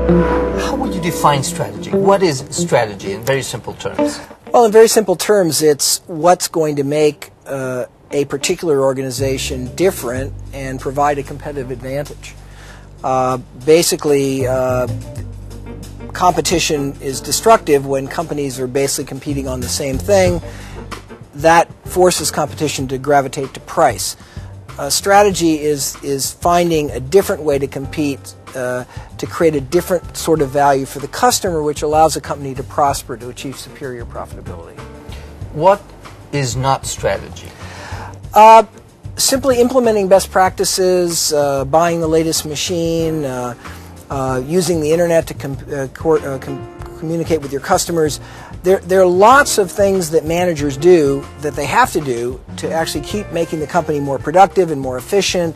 How would you define strategy? What is strategy in very simple terms? Well, in very simple terms, it's what's going to make a particular organization different and provide a competitive advantage. Basically, competition is destructive when companies are basically competing on the same thing. That forces competition to gravitate to price. Strategy is finding a different way to compete to create a different sort of value for the customer, which allows a company to prosper, to achieve superior profitability. What is not strategy? Simply implementing best practices, buying the latest machine, using the internet to communicate with your customers. There are lots of things that managers do that they have to do to actually keep making the company more productive and more efficient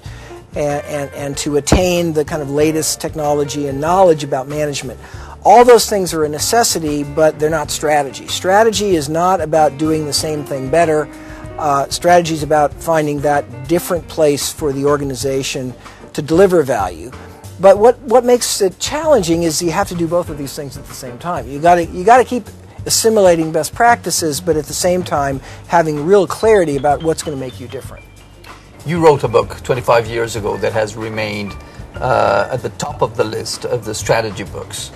and to attain the kind of latest technology and knowledge about management. All those things are a necessity, but they're not strategy. Strategy is not about doing the same thing better. Strategy is about finding that different place for the organization to deliver value. But what makes it challenging is you have to do both of these things at the same time. You got to keep assimilating best practices, but at the same time having real clarity about what's going to make you different. You wrote a book 25 years ago that has remained at the top of the list of the strategy books.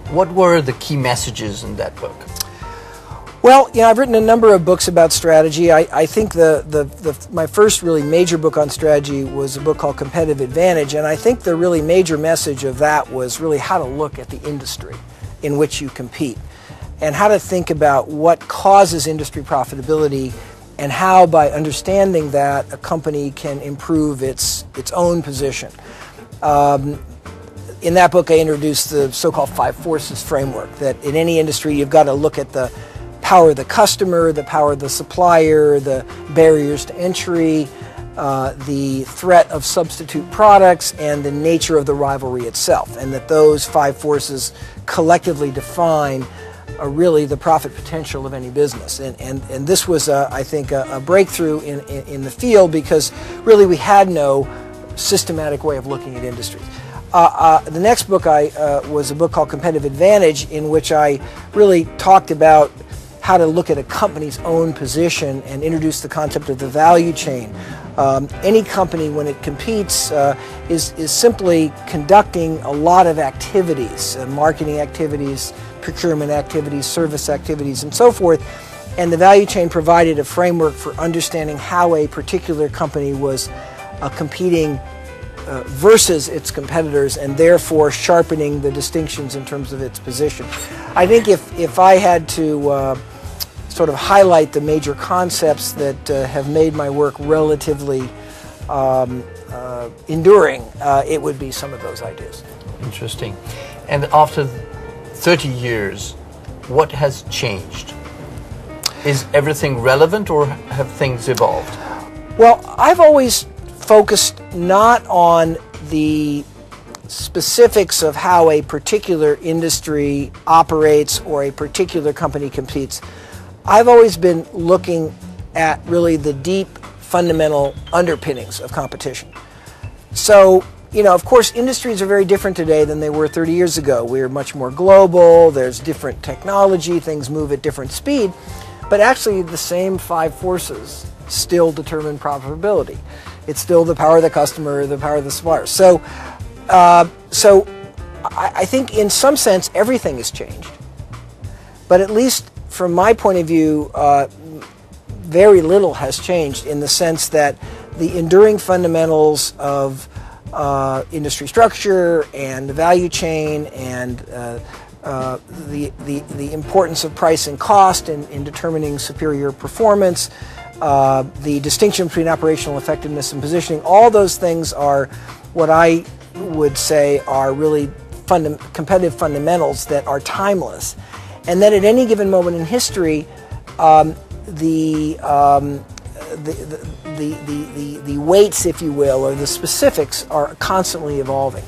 What were the key messages in that book? Well, I've written a number of books about strategy. I think my first really major book on strategy was a book called Competitive Advantage, and I think the really major message of that was really how to look at the industry in which you compete and how to think about what causes industry profitability and how, by understanding that, a company can improve its own position. In that book, I introduced the so-called 5 forces framework, that in any industry you've got to look at the power of the customer, the power of the supplier, the barriers to entry, the threat of substitute products, and the nature of the rivalry itself, and that those 5 forces collectively define really the profit potential of any business. And this was, I think, a breakthrough in the field, because really we had no systematic way of looking at industries. The next book was a book called Competitive Advantage, in which I really talked about how to look at a company's own position and introduce the concept of the value chain. Any company, when it competes, is simply conducting a lot of activities, marketing activities, procurement activities, service activities, and so forth. And the value chain provided a framework for understanding how a particular company was competing versus its competitors, and therefore sharpening the distinctions in terms of its position. I think if I had to sort of highlight the major concepts that have made my work relatively enduring, it would be some of those ideas. Interesting. And after 30 years, what has changed? Is everything relevant, or have things evolved? Well, I've always focused not on the specifics of how a particular industry operates or a particular company competes. I've always been looking at really the deep fundamental underpinnings of competition. So, of course, industries are very different today than they were 30 years ago. We're much more global, there's different technology, things move at different speed, but actually the same 5 forces still determine profitability. It's still the power of the customer, the power of the supplier. So I think in some sense everything has changed. But at least from my point of view, very little has changed, in the sense that the enduring fundamentals of industry structure and the value chain and the importance of price and cost in determining superior performance, the distinction between operational effectiveness and positioning, all those things are what I would say are really competitive fundamentals that are timeless. And then at any given moment in history, the weights, if you will, or the specifics are constantly evolving.